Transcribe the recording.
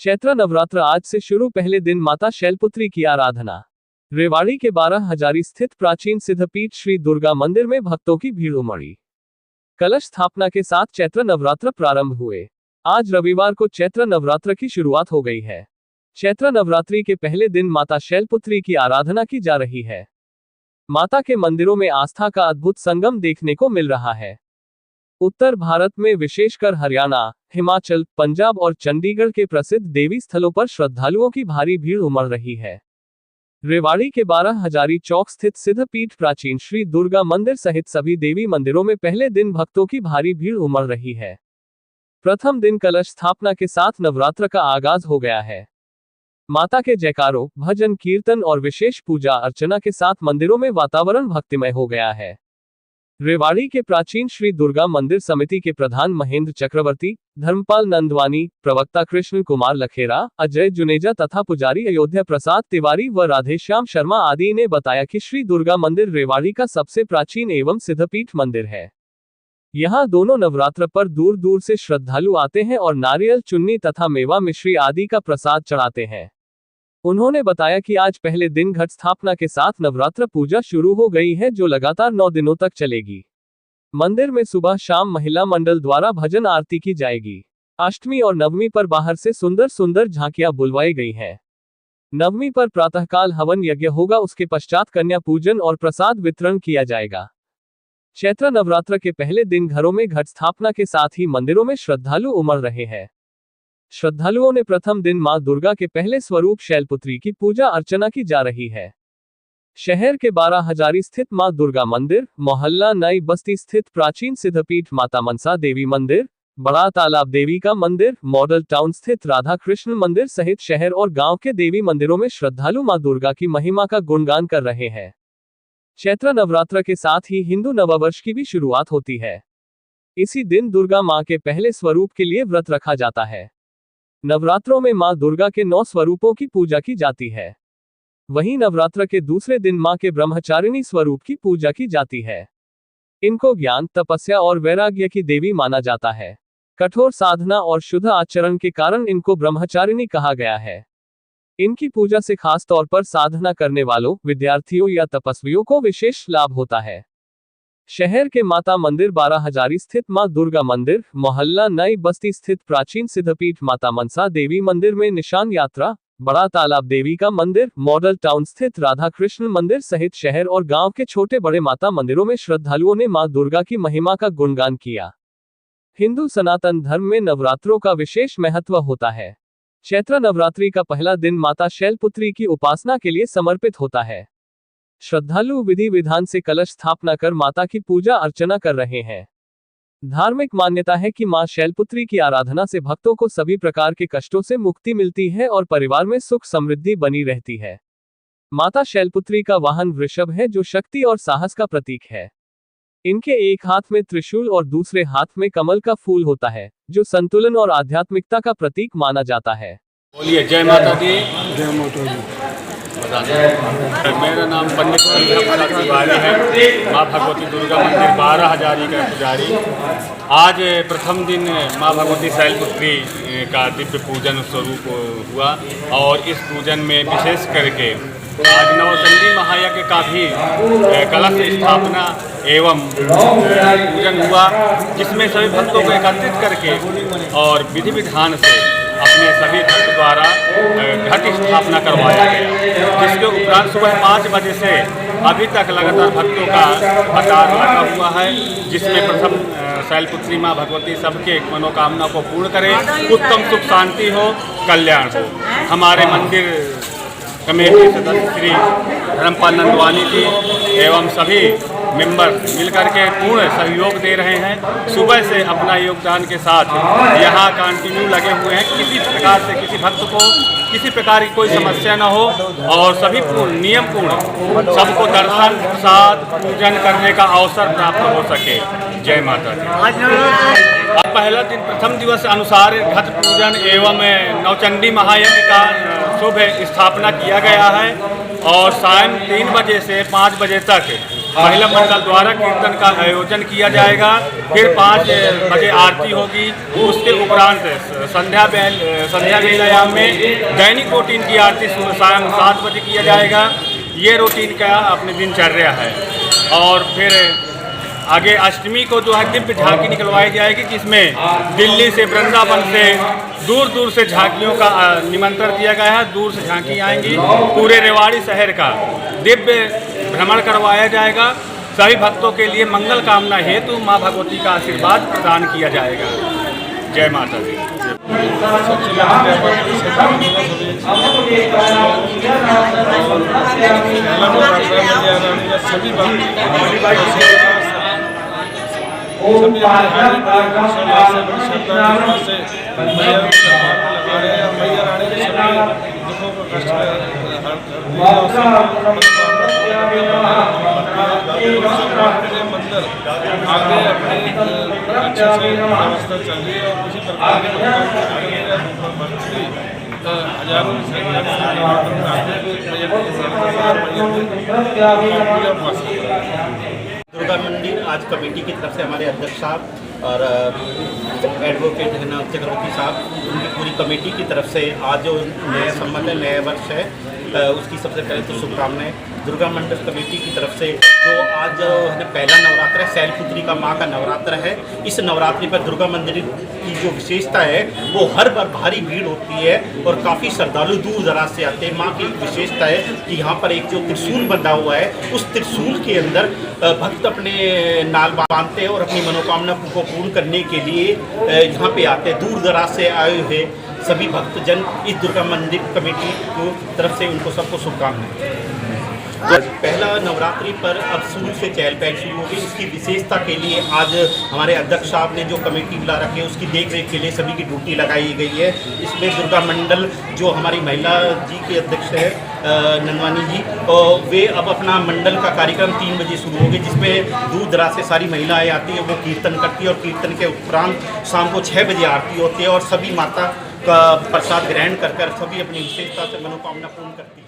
चैत्र नवरात्र आज से शुरू। पहले दिन माता शैलपुत्री की आराधना। रेवाड़ी के 12 हजारी स्थित प्राचीन सिद्धपीठ श्री दुर्गा मंदिर में भक्तों की भीड़ उमड़ी। कलश स्थापना के साथ चैत्र नवरात्र प्रारंभ हुए। आज रविवार को चैत्र नवरात्र की शुरुआत हो गई है। चैत्र नवरात्रि के पहले दिन माता शैलपुत्री की आराधना की जा रही है। माता के मंदिरों में आस्था का अद्भुत संगम देखने को मिल रहा है। उत्तर भारत में विशेषकर हरियाणा, हिमाचल, पंजाब और चंडीगढ़ के प्रसिद्ध देवी स्थलों पर श्रद्धालुओं की भारी भीड़ उमड़ रही है। रेवाड़ी के 12 हजारी चौक स्थित सिद्धपीठ प्राचीन श्री दुर्गा मंदिर सहित सभी देवी मंदिरों में पहले दिन भक्तों की भारी भीड़ उमड़ रही है। प्रथम दिन कलश स्थापना के साथ नवरात्र का आगाज हो गया है। माता के जयकारों, भजन कीर्तन और विशेष पूजा अर्चना के साथ मंदिरों में वातावरण भक्तिमय हो गया है। रेवाड़ी के प्राचीन श्री दुर्गा मंदिर समिति के प्रधान महेंद्र चक्रवर्ती, धर्मपाल नंदवानी, प्रवक्ता कृष्ण कुमार लखेरा, अजय जुनेजा तथा पुजारी अयोध्या प्रसाद तिवारी व राधेश्याम शर्मा आदि ने बताया कि श्री दुर्गा मंदिर रेवाड़ी का सबसे प्राचीन एवं सिद्धपीठ मंदिर है। यहाँ दोनों नवरात्र पर दूर दूर से श्रद्धालु आते हैं और नारियल, चुन्नी तथा मेवा मिश्री आदि का प्रसाद चढ़ाते हैं। उन्होंने बताया कि आज पहले दिन घट स्थापना के साथ नवरात्र पूजा शुरू हो गई है, जो लगातार 9 दिनों तक चलेगी। मंदिर में सुबह शाम महिला मंडल द्वारा भजन आरती की जाएगी। अष्टमी और नवमी पर बाहर से सुंदर सुंदर झांकियां बुलवाई गई हैं। नवमी पर प्रातःकाल हवन यज्ञ होगा, उसके पश्चात कन्या पूजन और प्रसाद वितरण किया जाएगा। चैत्र नवरात्र के पहले दिन घरों में घट स्थापना के साथ ही मंदिरों में श्रद्धालु उमड़ रहे हैं। श्रद्धालुओं ने प्रथम दिन मां दुर्गा के पहले स्वरूप शैलपुत्री की पूजा अर्चना की जा रही है। शहर के 12 हजारी स्थित मां दुर्गा मंदिर, मोहल्ला नई बस्ती स्थित प्राचीन सिद्धपीठ माता मनसा देवी मंदिर, बड़ा तालाब देवी का मंदिर, मॉडल टाउन स्थित राधा कृष्ण मंदिर सहित शहर और गांव के देवी मंदिरों में श्रद्धालु मां दुर्गा की महिमा का गुणगान कर रहे हैं। चैत्र नवरात्र के साथ ही हिंदू नववर्ष की भी शुरुआत होती है। इसी दिन दुर्गा मां के पहले स्वरूप के लिए व्रत रखा जाता है। नवरात्रों में मां दुर्गा के 9 स्वरूपों की पूजा की जाती है। वहीं नवरात्र के दूसरे दिन मां के ब्रह्मचारिणी स्वरूप की पूजा की जाती है। इनको ज्ञान, तपस्या और वैराग्य की देवी माना जाता है। कठोर साधना और शुद्ध आचरण के कारण इनको ब्रह्मचारिणी कहा गया है। इनकी पूजा से खास तौर पर साधना करने वालों, विद्यार्थियों या तपस्वियों को विशेष लाभ होता है। शहर के माता मंदिर 12 हजारी स्थित मां दुर्गा मंदिर, मोहल्ला नई बस्ती स्थित प्राचीन सिद्धपीठ माता मनसा देवी मंदिर में निशान यात्रा, बड़ा तालाब देवी का मंदिर, मॉडल टाउन स्थित राधा कृष्ण मंदिर सहित शहर और गांव के छोटे बड़े माता मंदिरों में श्रद्धालुओं ने मां दुर्गा की महिमा का गुणगान किया। हिंदू सनातन धर्म में नवरात्रों का विशेष महत्व होता है। चैत्र नवरात्रि का पहला दिन माता शैलपुत्री की उपासना के लिए समर्पित होता है। श्रद्धालु विधि विधान से कलश स्थापना कर माता की पूजा अर्चना कर रहे हैं। धार्मिक मान्यता है कि मां शैलपुत्री की आराधना से भक्तों को सभी प्रकार के कष्टों से मुक्ति मिलती है और परिवार में सुख समृद्धि बनी रहती है। माता शैलपुत्री का वाहन वृषभ है, जो शक्ति और साहस का प्रतीक है। इनके एक हाथ में त्रिशूल और दूसरे हाथ में कमल का फूल होता है, जो संतुलन और आध्यात्मिकता का प्रतीक माना जाता है। बोलिए जय माता दी। जय माता दी। मेरा नाम पंडित प्रसाद तिवारी है। माँ भगवती दुर्गा मंदिर 12 हजारी का पुजारी। आज प्रथम दिन माँ भगवती शैलपुत्री का दिव्य पूजन स्वरूप हुआ और इस पूजन में विशेष करके आज नवचंडी महायज्ञ का भी कलश स्थापना एवं पूजन हुआ, जिसमें सभी भक्तों को एकत्रित करके और विधि विधान से अपने सभी भक्त द्वारा घट स्थापना करवाया गया, जिसके उपरांत सुबह 5 बजे से अभी तक लगातार भक्तों का कतार लगा हुआ है, जिसमें प्रथम शैलपुत्री माँ भगवती सबके मनोकामना को पूर्ण करे, उत्तम सुख शांति हो, कल्याण हो। हमारे मंदिर कमेटी सदस्य श्री धर्मपाल नंदवानी जी एवं सभी मेंबर मिलकर के पूर्ण सहयोग दे रहे हैं। सुबह से अपना योगदान के साथ यहाँ कंटिन्यू लगे हुए हैं। किसी प्रकार से किसी भक्त को किसी प्रकार की कोई समस्या न हो और सभी पूर्ण नियम पूर्ण सबको दर्शन, प्रसाद, पूजन करने का अवसर प्राप्त हो सके। जय माता दी। अब पहला दिन प्रथम दिवस अनुसार घट पूजन एवं नवचंडी महायज्ञ का शुभ स्थापना किया गया है और सायं 3 बजे से 5 बजे तक महिला मंडल द्वारा कीर्तन का आयोजन किया जाएगा। फिर 5 बजे आरती होगी। उसके उपरांत संध्या बेलायाम में दैनिक रूटीन की आरती शाम 7 बजे किया जाएगा। ये रूटीन का अपनी दिनचर्या है। और फिर आगे अष्टमी को जो है दिव्य झांकी निकलवाई जाएगी, जिसमें दिल्ली से, वृंदावन से, दूर दूर से झांकियों का निमंत्रण दिया गया है। दूर से झांकी आएंगी। पूरे रेवाड़ी शहर का दिव्य भ्रमण करवाया जाएगा। सभी भक्तों के लिए मंगल कामना हेतु माँ भगवती का आशीर्वाद प्रदान किया जाएगा। जय माता दी। मंदिर आगे अपनी अच्छे से व्यवस्था चल रही है और किसी प्रकार की हजारों दुर्गा मंदिर आज कमेटी की तरफ से हमारे अध्यक्ष साहब और एडवोकेट है ना चक्रवर्ती साहब, उनकी पूरी कमेटी की तरफ से आज जो नया संबंध है, नया वर्ष है, उसकी सबसे पहले तो शुभकामनाएं। दुर्गा मंडल कमेटी की तरफ से जो आज है पहला नवरात्र है, शैलपुत्री का माँ का नवरात्र है। इस नवरात्रि पर दुर्गा मंदिर की जो विशेषता है वो हर बार भारी भीड़ होती है और काफ़ी श्रद्धालु दूर दराज से आते हैं। माँ की विशेषता है कि यहाँ पर एक जो त्रिशूल बंधा हुआ है, उस त्रिशूल के अंदर भक्त अपने नाल बांधते हैं और अपनी मनोकामना को पूर्ण करने के लिए यहाँ पे आते हैं। दूर दराज से आए हुए सभी भक्तजन इस दुर्गा मंदिर कमेटी को तरफ से उनको सबको शुभकामनाएं। पहला नवरात्रि पर अब शुरू से चहल पहल शुरू होगी। इसकी विशेषता के लिए आज हमारे अध्यक्ष साहब ने जो कमेटी बुला रखी है उसकी देखरेख के लिए सभी की ड्यूटी लगाई गई है। इसमें दुर्गा मंडल जो हमारी महिला जी के अध्यक्ष है नंदवानी जी, और वे अब अपना मंडल का कार्यक्रम 3 बजे शुरू होगी, जिसमें दूर दराज से सारी महिलाएं आती हैं, वो कीर्तन करती है और कीर्तन के उपरांत शाम को 6 बजे आरती होती है और सभी माता का प्रसाद ग्रहण कर सभी अपनी विशेषता से मनोकामना पूर्ण करती है।